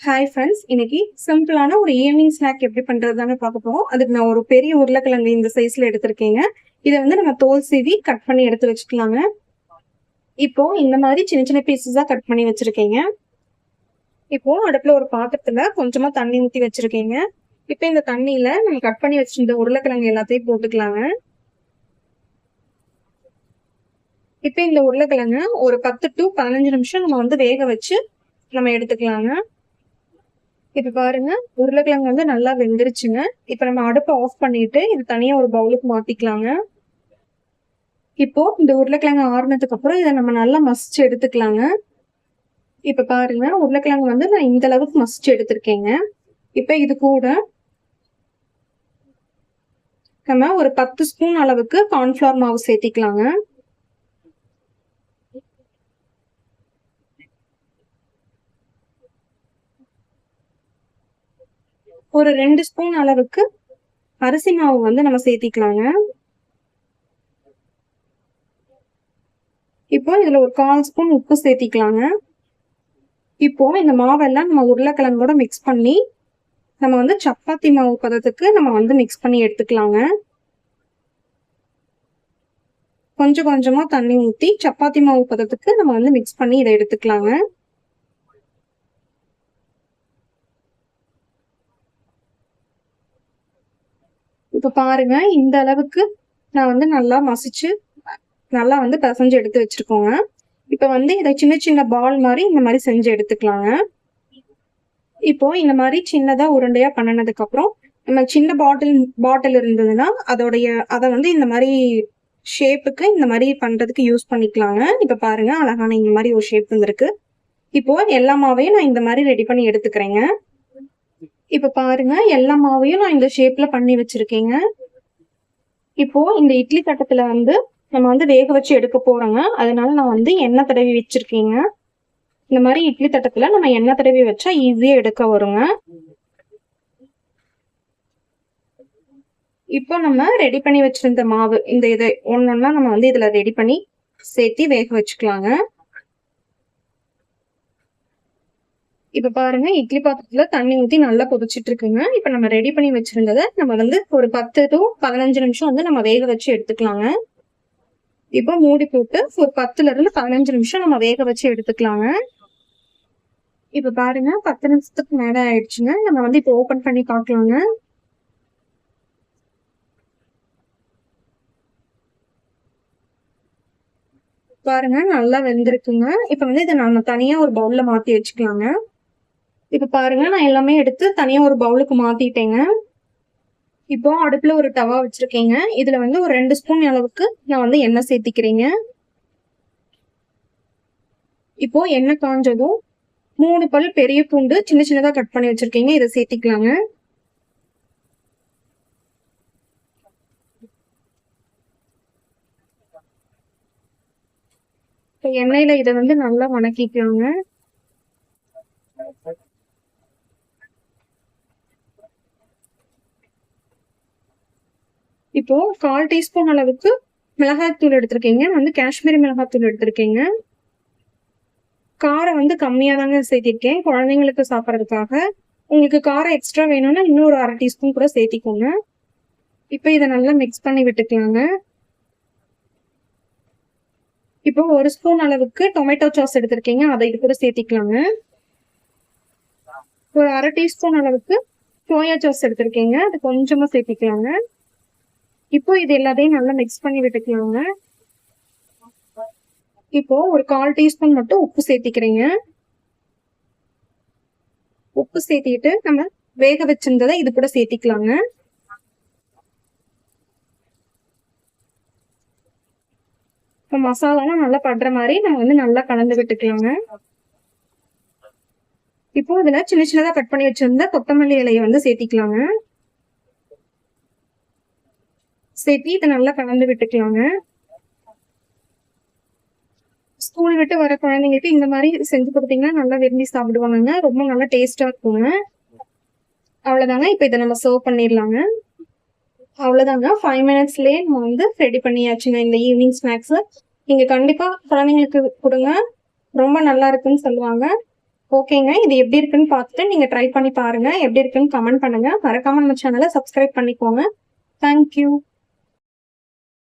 Hi friends, இன்னைக்கு சிம்பிளான ஒரு ஈவினிங் ஸ்நாக் எப்படி பண்றதுதாங்க பார்க்க போறோம். அதுக்கு நான் ஒரு பெரிய உருளைக்கிழங்கு இந்த சைஸ்ல எடுத்திருக்கேங்க. இதை வந்து நம்ம தோல் சீவி கட் பண்ணி எடுத்து வச்சுக்கலாங்க. இப்போ இந்த மாதிரி சின்ன சின்ன பீசஸா கட் பண்ணி வச்சிருக்கேங்க. இப்போ அடுப்புல ஒரு பாத்திரத்துல கொஞ்சமா தண்ணி ஊற்றி வச்சிருக்கேங்க. இப்போ இந்த தண்ணியில நம்ம கட் பண்ணி வச்சிருந்த உருளைக்கிழங்கு எல்லாத்தையும் போட்டுக்கலாங்க. இப்போ இந்த உருளைக்கிழங்கு ஒரு 10 to 15 நிமிஷம் நம்ம வந்து வேக வச்சு நம்ம எடுத்துக்கலாங்க. இப்ப பாருங்க, உருளைக்கிழங்கு வந்து நல்லா வெந்துருச்சுங்க. இப்ப நம்ம அடுப்பை ஆஃப் பண்ணிட்டு இது தனியா ஒரு பவுலுக்கு மாத்திக்கலாங்க. இப்போ இந்த உருளைக்கிழங்கு ஆறுனதுக்கு அப்புறம் இதை நம்ம நல்லா மசிச்சு எடுத்துக்கலாங்க. இப்ப பாருங்க, உருளைக்கிழங்கு வந்து நான் இந்த அளவுக்கு மசிச்சு எடுத்திருக்கேங்க. இப்ப இது கூட நம்ம ஒரு 10 ஸ்பூன் அளவுக்கு கார்ன்ஃபிளவர் மாவு சேர்த்திக்கலாங்க. ஒரு 2 ஸ்பூன் அளவுக்கு அரிசி மாவு வந்து நம்ம சேர்த்திக்கலாங்க. இப்போ இதுல ஒரு 1/4 ஸ்பூன் உப்பு சேர்த்திக்கலாங்க. இப்போ இந்த மாவெல்லாம் நம்ம உருளைக்கிழங்கோட மிக்ஸ் பண்ணி நம்ம வந்து சப்பாத்தி மாவு பதத்துக்கு நம்ம வந்து மிக்ஸ் பண்ணி எடுத்துக்கலாங்க. கொஞ்சம் கொஞ்சமா தண்ணி ஊற்றி சப்பாத்தி மாவு பதத்துக்கு நம்ம வந்து மிக்ஸ் பண்ணி இதை எடுத்துக்கலாங்க. இப்ப பாருங்க, இந்த அளவுக்கு நான் வந்து நல்லா மசிச்சு நல்லா வந்து பிசைஞ்சு எடுத்து வச்சிருக்கோங்க. இப்ப வந்து இதை சின்ன சின்ன பால் மாதிரி இந்த மாதிரி செஞ்சு எடுத்துக்கலாங்க. இப்போ இந்த மாதிரி சின்னதா உருண்டையா பண்ணினதுக்கு அப்புறம் நம்ம சின்ன பாட்டில் இருந்ததுன்னா அதை வந்து இந்த மாதிரி ஷேப்புக்கு இந்த மாதிரி பண்றதுக்கு யூஸ் பண்ணிக்கலாங்க. இப்ப பாருங்க, அழகான இந்த மாதிரி ஒரு ஷேப் வந்துருக்கு. இப்போ எல்லா மாவையும் நான் இந்த மாதிரி ரெடி பண்ணி எடுத்துக்கிறேங்க. இப்ப பாருங்க, எல்லா மாவையும் நான் இந்த ஷேப்ல பண்ணி வச்சிருக்கேங்க. இப்போ இந்த இட்லி தட்டத்துல வந்து நம்ம வந்து வேக வச்சு எடுக்க போறோங்க. அதனால நான் வந்து எண்ணெய் தடவி வச்சிருக்கேங்க. இந்த மாதிரி இட்லி தட்டத்துல நம்ம எண்ணெய் தடவி வச்சா ஈஸியா எடுக்க வருங்க. இப்போ நம்ம ரெடி பண்ணி வச்சிருந்த மாவு இந்த இதை ஒன்னொன்னா நம்ம வந்து இதுல ரெடி பண்ணி சேர்த்து வேக வச்சுக்கலாங்க. இப்ப பாருங்க, இட்லி பாத்திரத்துல தண்ணி ஊத்தி நல்லா கொதிச்சிட்டு இருக்குங்க. இப்ப நம்ம ரெடி பண்ணி வச்சிருந்ததை நம்ம வந்து ஒரு 10 to 15 நிமிஷம் வந்து நம்ம வேக வச்சு எடுத்துக்கலாங்க. இப்போ மூடி போட்டு ஒரு 10ல இருந்து 15 நிமிஷம் நம்ம வேக வச்சு எடுத்துக்கலாங்க. இப்ப பாருங்க, 10 நிமிஷத்துக்கு மேல ஆயிடுச்சுங்க. நம்ம வந்து இப்போ ஓபன் பண்ணி பார்க்கலாங்க. பாருங்க, நல்லா வெந்திருக்குங்க. இப்ப வந்து இதை நம்ம தனியா ஒரு பவுல்ல மாத்தி வச்சுக்கலாங்க. இப்ப பாருங்க, நான் எல்லாமே எடுத்து தனியா ஒரு பவுலுக்கு மாத்திட்டேங்க. இப்போ அடுப்புல ஒரு தவா வச்சிருக்கேங்க. இதுல வந்து ஒரு 2 ஸ்பூன் அளவுக்கு நான் வந்து எண்ணெய் சேர்த்திக்கிறேங்க. இப்போ எண்ணெய் காஞ்சதும் 3 பல் பெரிய பூண்டு சின்ன சின்னதா கட் பண்ணி வச்சிருக்கீங்க, இதை சேர்த்திக்கலாங்க. இப்போ எண்ணெயில இதை வந்து நல்லா வணக்கிக்கலாங்க. இப்போ 1/4 டீஸ்பூன் அளவுக்கு மிளகாய்த்தூள் எடுத்திருக்கீங்க. வந்து காஷ்மீரி மிளகாய்த்தூள் எடுத்திருக்கீங்க. காரம் வந்து கம்மியா தாங்க சேர்த்திருக்கேன், குழந்தைங்களுக்கு சாப்பிட்றதுக்காக. உங்களுக்கு காரம் எக்ஸ்ட்ரா வேணும்னா இன்னும் ஒரு 1/2 டீஸ்பூன் கூட சேர்த்திக்கோங்க. இப்போ இதை நல்லா மிக்ஸ் பண்ணி விட்டுக்கலாங்க. இப்போ 1 ஸ்பூன் அளவுக்கு டொமேட்டோ சாஸ் எடுத்திருக்கீங்க, அதை இது கூட சேர்த்திக்கலாங்க. ஒரு 1/2 டீஸ்பூன் அளவுக்கு சோயா சாஸ் எடுத்திருக்கீங்க, அது கொஞ்சமா சேர்த்திக்கலாங்க. இப்போ இது எல்லாத்தையும் நல்லா மிக்ஸ் பண்ணி விட்டுக்கலாங்க. இப்போ ஒரு 1/4 டீஸ்பூன் மட்டும் உப்பு சேர்த்திக்கிறேங்க. உப்பு சேர்த்திட்டு நம்ம வேக வச்சிருந்ததை இது கூட சேர்த்திக்கலாங்க. இப்போ மசாலாலாம் நல்லா படுற மாதிரி நம்ம வந்து நல்லா கலந்து விட்டுக்கலாங்க. இப்போ இதுல சின்ன சின்னதா கட் பண்ணி வச்சிருந்த கொத்தமல்லி இலையை வந்து சேர்த்திக்கலாங்க. சேர்த்தி இதை நல்லா கலந்து விட்டுக்கலாங்க. ஸ்கூல் விட்டு வர குழந்தைங்களுக்கு இந்த மாதிரி செஞ்சு கொடுத்தீங்கன்னா நல்லா விரும்பி சாப்பிடுவாங்க. ரொம்ப நல்லா டேஸ்டா இருக்குங்க. அவ்வளவுதாங்க. இப்போ இதை நம்ம சர்வ் பண்ணிடலாங்க. அவ்வளவுதாங்க, 5 மினிட்ஸ்லயே நம்ம வந்து ரெடி பண்ணியாச்சுங்க இந்த ஈவினிங் ஸ்நாக்ஸ். நீங்க கண்டிப்பா குழந்தைங்களுக்கு கொடுங்க, ரொம்ப நல்லா இருக்குன்னு சொல்லுவாங்க. ஓகேங்க. இது எப்படி இருக்குன்னு பார்த்துட்டு நீங்க ட்ரை பண்ணி பாருங்க. எப்படி இருக்குன்னு கமெண்ட் பண்ணுங்க. மறக்காம நம்ம சேனலை சப்ஸ்கிரைப் பண்ணிக்கோங்க. தேங்க்யூ.